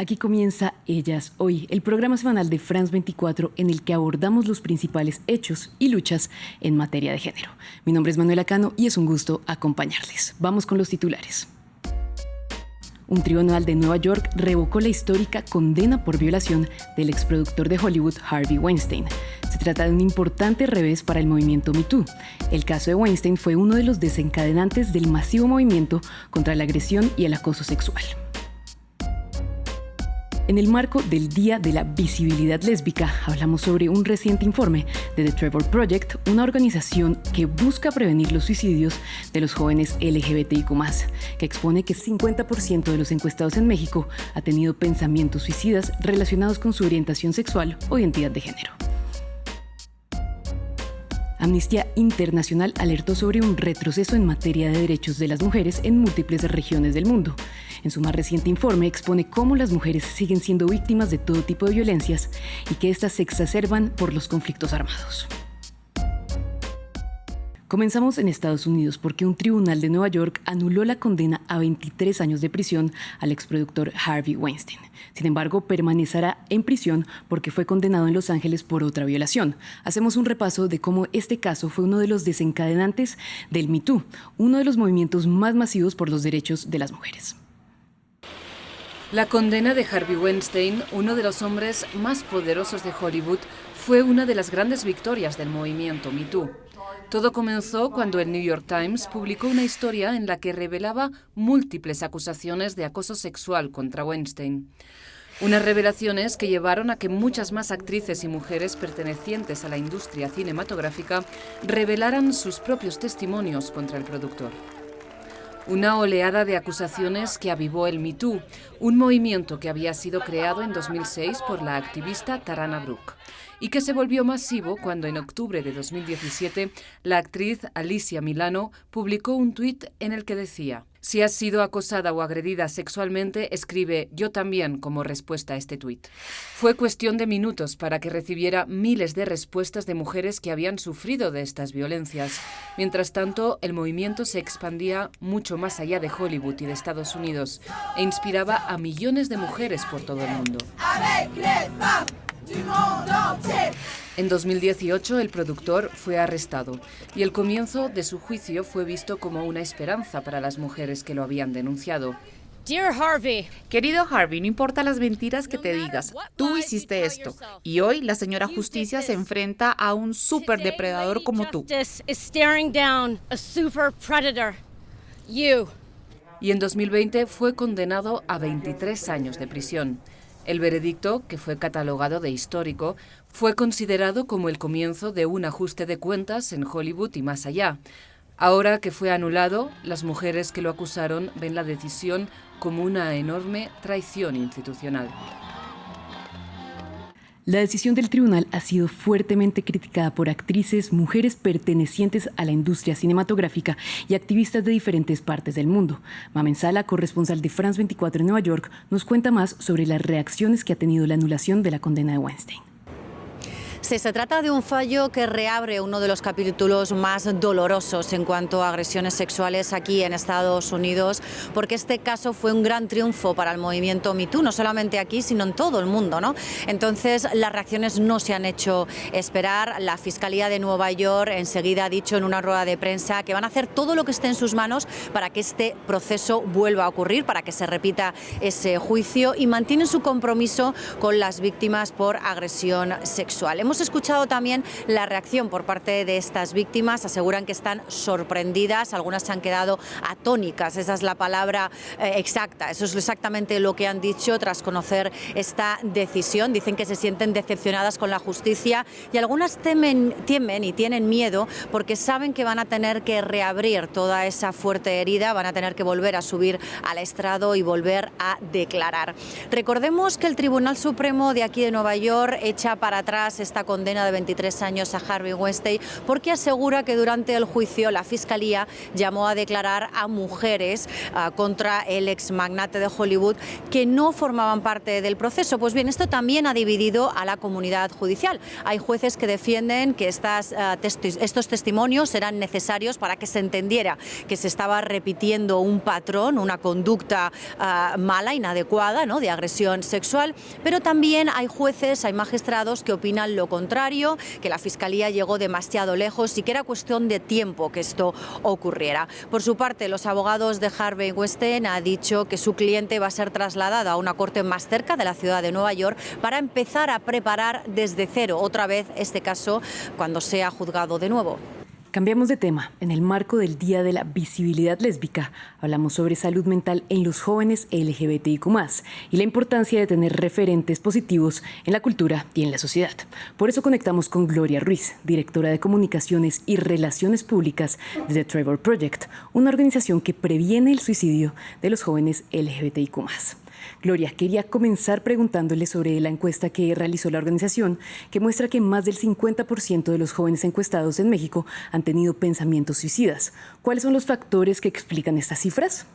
Aquí comienza Ellas Hoy, el programa semanal de France 24 en el que abordamos los principales hechos y luchas en materia de género. Mi nombre es Manuela Cano y es un gusto acompañarles. Vamos con los titulares. Un tribunal de Nueva York revocó la histórica condena por violación del exproductor de Hollywood Harvey Weinstein. Se trata de un importante revés para el movimiento Me Too. El caso de Weinstein fue uno de los desencadenantes del masivo movimiento contra la agresión y el acoso sexual. En el marco del Día de la Visibilidad Lésbica, hablamos sobre un reciente informe de The Trevor Project, una organización que busca prevenir los suicidios de los jóvenes LGBTIQ+, que expone que 50% de los encuestados en México ha tenido pensamientos suicidas relacionados con su orientación sexual o identidad de género. Amnistía Internacional alertó sobre un retroceso en materia de derechos de las mujeres en múltiples regiones del mundo. En su más reciente informe expone cómo las mujeres siguen siendo víctimas de todo tipo de violencias y que éstas se exacerban por los conflictos armados. Comenzamos en Estados Unidos porque un tribunal de Nueva York anuló la condena a 23 años de prisión al exproductor Harvey Weinstein. Sin embargo, permanecerá en prisión porque fue condenado en Los Ángeles por otra violación. Hacemos un repaso de cómo este caso fue uno de los desencadenantes del Me Too, uno de los movimientos más masivos por los derechos de las mujeres. La condena de Harvey Weinstein, uno de los hombres más poderosos de Hollywood, fue una de las grandes victorias del movimiento Me Too. Todo comenzó cuando el New York Times publicó una historia en la que revelaba múltiples acusaciones de acoso sexual contra Weinstein. Unas revelaciones que llevaron a que muchas más actrices y mujeres pertenecientes a la industria cinematográfica revelaran sus propios testimonios contra el productor. Una oleada de acusaciones que avivó el Me Too, un movimiento que había sido creado en 2006 por la activista Tarana Brooke y que se volvió masivo cuando en octubre de 2017 la actriz Alicia Milano publicó un tuit en el que decía: si has sido acosada o agredida sexualmente, escribe "yo también" como respuesta a este tuit. Fue cuestión de minutos para que recibiera miles de respuestas de mujeres que habían sufrido de estas violencias. Mientras tanto, el movimiento se expandía mucho más allá de Hollywood y de Estados Unidos e inspiraba a millones de mujeres por todo el mundo. En 2018 el productor fue arrestado y el comienzo de su juicio fue visto como una esperanza para las mujeres que lo habían denunciado. Dear Harvey. Querido Harvey, no importa las mentiras que te digas, tú hiciste esto. Y hoy la señora Justicia se enfrenta a un superdepredador como tú. Y en 2020 fue condenado a 23 años de prisión. El veredicto, que fue catalogado de histórico, fue considerado como el comienzo de un ajuste de cuentas en Hollywood y más allá. Ahora que fue anulado, las mujeres que lo acusaron ven la decisión como una enorme traición institucional. La decisión del tribunal ha sido fuertemente criticada por actrices, mujeres pertenecientes a la industria cinematográfica y activistas de diferentes partes del mundo. Mamen Sala, corresponsal de France 24 en Nueva York, nos cuenta más sobre las reacciones que ha tenido la anulación de la condena de Weinstein. Sí, se trata de un fallo que reabre uno de los capítulos más dolorosos en cuanto a agresiones sexuales aquí en Estados Unidos, porque este caso fue un gran triunfo para el movimiento Me Too, no solamente aquí, sino en todo el mundo, ¿no? Entonces, las reacciones no se han hecho esperar. La Fiscalía de Nueva York enseguida ha dicho en una rueda de prensa que van a hacer todo lo que esté en sus manos para que este proceso vuelva a ocurrir, para que se repita ese juicio, y mantienen su compromiso con las víctimas por agresión sexual. Hemos escuchado también la reacción por parte de estas víctimas. Aseguran que están sorprendidas, algunas se han quedado atónicas, esa es la palabra exacta, eso es exactamente lo que han dicho tras conocer esta decisión. Dicen que se sienten decepcionadas con la justicia y algunas temen y tienen miedo porque saben que van a tener que reabrir toda esa fuerte herida, van a tener que volver a subir al estrado y volver a declarar. Recordemos que el Tribunal Supremo de aquí de Nueva York echa para atrás esta esta condena de 23 años a Harvey Weinstein, porque asegura que durante el juicio la Fiscalía llamó a declarar a mujeres contra el ex magnate de Hollywood que no formaban parte del proceso. Pues bien, esto también ha dividido a la comunidad judicial. Hay jueces que defienden que estos testimonios eran necesarios para que se entendiera que se estaba repitiendo un patrón, una conducta mala, inadecuada, ¿no?, de agresión sexual, pero también hay jueces, hay magistrados que opinan lo contrario, que la Fiscalía llegó demasiado lejos y que era cuestión de tiempo que esto ocurriera. Por su parte, los abogados de Harvey Weinstein han dicho que su cliente va a ser trasladado a una corte más cerca de la ciudad de Nueva York para empezar a preparar desde cero otra vez este caso cuando sea juzgado de nuevo. Cambiamos de tema. En el marco del Día de la Visibilidad Lésbica, hablamos sobre salud mental en los jóvenes LGBTIQ+, y la importancia de tener referentes positivos en la cultura y en la sociedad. Por eso conectamos con Gloria Ruiz, directora de Comunicaciones y Relaciones Públicas de The Trevor Project, una organización que previene el suicidio de los jóvenes LGBTIQ+. Gloria, quería comenzar preguntándole sobre la encuesta que realizó la organización, que muestra que más del 50% de los jóvenes encuestados en México han tenido pensamientos suicidas. ¿Cuáles son los factores que explican estas cifras?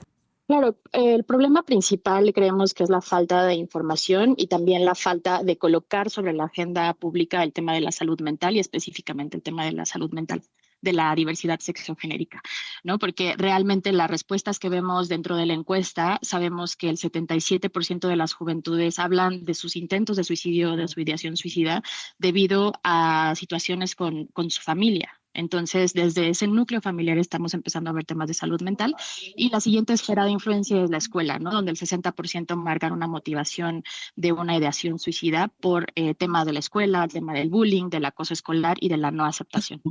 Claro, el problema principal creemos que es la falta de información y también la falta de colocar sobre la agenda pública el tema de la salud mental y específicamente el tema de la salud mental de la diversidad sexogenérica, ¿no? Porque realmente las respuestas que vemos dentro de la encuesta, sabemos que el 77% de las juventudes hablan de sus intentos de suicidio, de su ideación suicida, debido a situaciones con su familia. Entonces, desde ese núcleo familiar estamos empezando a ver temas de salud mental y la siguiente esfera de influencia es la escuela, ¿no? Donde el 60% marcan una motivación de una ideación suicida por tema de la escuela, tema del bullying, del acoso escolar y de la no aceptación.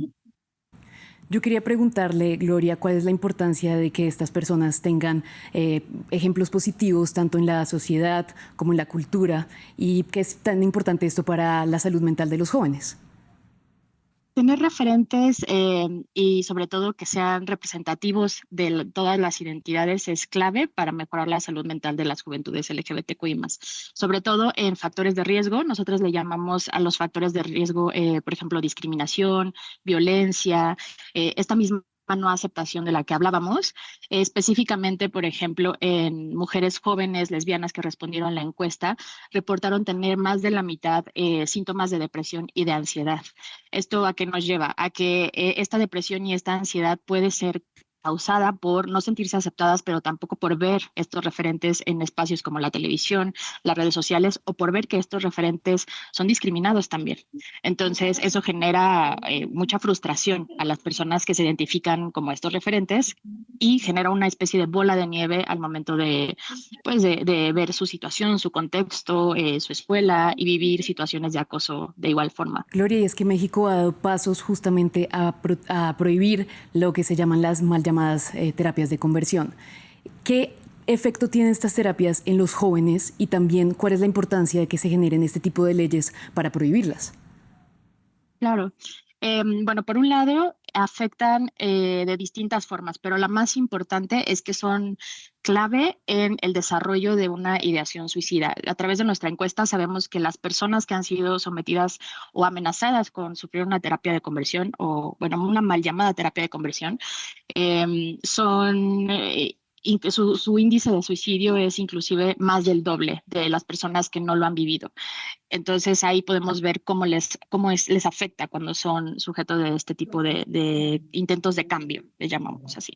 Yo quería preguntarle, Gloria, ¿cuál es la importancia de que estas personas tengan ejemplos positivos tanto en la sociedad como en la cultura y qué es tan importante esto para la salud mental de los jóvenes? Tener referentes y sobre todo que sean representativos de todas las identidades es clave para mejorar la salud mental de las juventudes LGBTQI+. Sobre todo en factores de riesgo, nosotros le llamamos a los factores de riesgo, por ejemplo, discriminación, violencia, esta misma no aceptación de la que hablábamos, específicamente, por ejemplo, en mujeres jóvenes lesbianas que respondieron a la encuesta, reportaron tener más de la mitad síntomas de depresión y de ansiedad. ¿Esto a qué nos lleva? A que esta depresión y esta ansiedad puede ser causada por no sentirse aceptadas, pero tampoco por ver estos referentes en espacios como la televisión, las redes sociales, o por ver que estos referentes son discriminados también. Entonces, eso genera mucha frustración a las personas que se identifican como estos referentes y genera una especie de bola de nieve al momento de ver su situación, su contexto, su escuela y vivir situaciones de acoso de igual forma. Gloria, y es que México ha dado pasos justamente a prohibir lo que se llaman las mal llamadas terapias de conversión. ¿Qué efecto tienen estas terapias en los jóvenes y también cuál es la importancia de que se generen este tipo de leyes para prohibirlas? Claro. Bueno, por un lado, afectan de distintas formas, pero la más importante es que son clave en el desarrollo de una ideación suicida. A través de nuestra encuesta sabemos que las personas que han sido sometidas o amenazadas con sufrir una terapia de conversión o, bueno, una mal llamada terapia de conversión, su índice de suicidio es inclusive más del doble de las personas que no lo han vivido. Entonces ahí podemos ver cómo les afecta cuando son sujetos de este tipo de intentos de cambio, le llamamos así.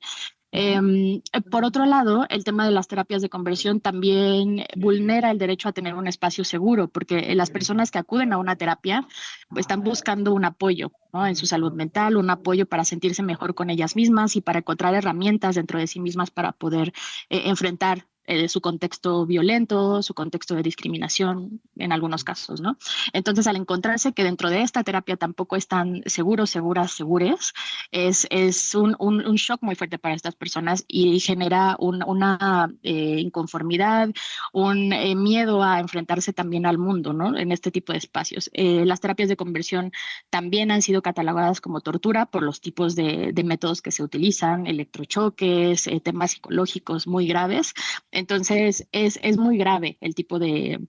Por otro lado, el tema de las terapias de conversión también vulnera el derecho a tener un espacio seguro, porque las personas que acuden a una terapia están buscando un apoyo, ¿no?, en su salud mental, un apoyo para sentirse mejor con ellas mismas y para encontrar herramientas dentro de sí mismas para poder enfrentar su contexto violento, su contexto de discriminación en algunos casos, ¿no? Entonces, al encontrarse que dentro de esta terapia tampoco están seguros, segures, es un shock muy fuerte para estas personas y genera una inconformidad, un miedo a enfrentarse también al mundo, ¿no?, en este tipo de espacios. Las terapias de conversión también han sido catalogadas como tortura por los tipos de métodos que se utilizan, electrochoques, temas psicológicos muy graves. Entonces, es muy grave el tipo de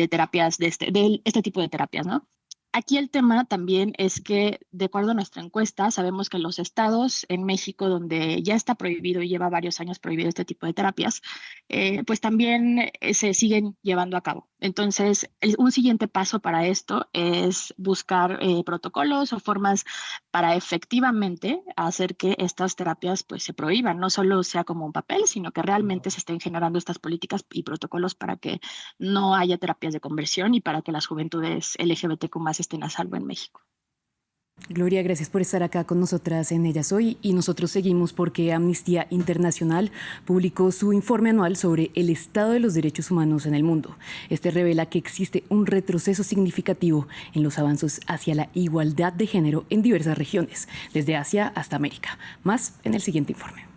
terapias, de este tipo de terapias, ¿no? Aquí el tema también es que, de acuerdo a nuestra encuesta, sabemos que los estados en México donde ya está prohibido y lleva varios años prohibido este tipo de terapias, pues también se siguen llevando a cabo. Entonces, un siguiente paso para esto es buscar protocolos o formas para efectivamente hacer que estas terapias pues se prohíban, no solo sea como un papel, sino que realmente se estén generando estas políticas y protocolos para que no haya terapias de conversión y para que las juventudes LGBTQ+ estén a salvo en México. Gloria, gracias por estar acá con nosotras en Ellas Hoy, y nosotros seguimos porque Amnistía Internacional publicó su informe anual sobre el estado de los derechos humanos en el mundo. Este revela que existe un retroceso significativo en los avances hacia la igualdad de género en diversas regiones, desde Asia hasta América. Más en el siguiente informe.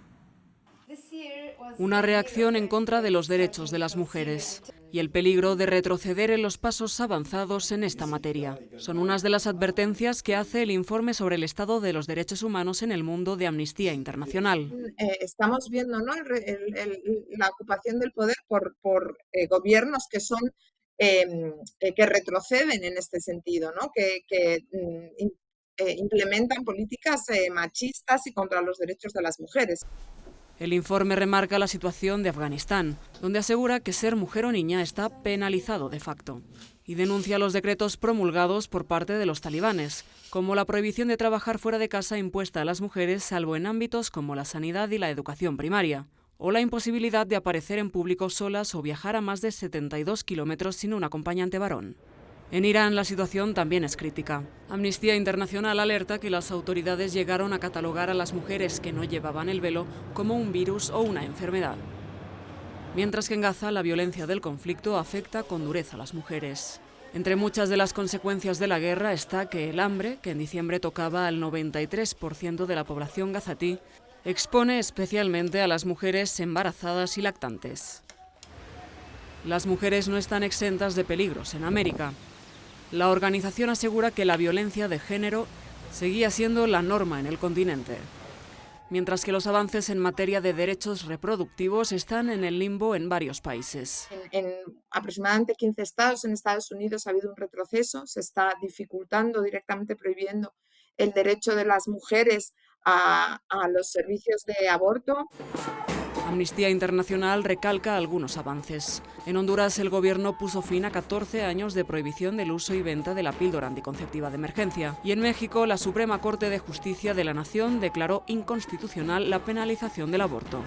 Una reacción en contra de los derechos de las mujeres y el peligro de retroceder en los pasos avanzados en esta materia. Son unas de las advertencias que hace el informe sobre el estado de los derechos humanos en el mundo de Amnistía Internacional. Estamos viendo, ¿no?, la ocupación del poder por gobiernos que son que retroceden en este sentido, ¿no?, que implementan políticas machistas y contra los derechos de las mujeres. El informe remarca la situación de Afganistán, donde asegura que ser mujer o niña está penalizado de facto, y denuncia los decretos promulgados por parte de los talibanes, como la prohibición de trabajar fuera de casa impuesta a las mujeres salvo en ámbitos como la sanidad y la educación primaria, o la imposibilidad de aparecer en público solas o viajar a más de 72 kilómetros sin un acompañante varón. En Irán la situación también es crítica. Amnistía Internacional alerta que las autoridades llegaron a catalogar a las mujeres que no llevaban el velo como un virus o una enfermedad. Mientras que en Gaza la violencia del conflicto afecta con dureza a las mujeres. Entre muchas de las consecuencias de la guerra está que el hambre, que en diciembre tocaba al 93% de la población gazatí, expone especialmente a las mujeres embarazadas y lactantes. Las mujeres no están exentas de peligros en América. La organización asegura que la violencia de género seguía siendo la norma en el continente, mientras que los avances en materia de derechos reproductivos están en el limbo en varios países. En aproximadamente 15 estados en Estados Unidos ha habido un retroceso, se está dificultando, directamente prohibiendo el derecho de las mujeres a los servicios de aborto. Amnistía Internacional recalca algunos avances. En Honduras, el gobierno puso fin a 14 años de prohibición del uso y venta de la píldora anticonceptiva de emergencia. Y en México, la Suprema Corte de Justicia de la Nación declaró inconstitucional la penalización del aborto.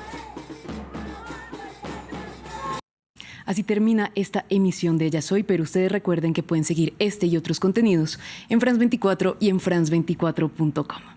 Así termina esta emisión de Ellas Hoy, pero ustedes recuerden que pueden seguir este y otros contenidos en France 24 y en france24.com.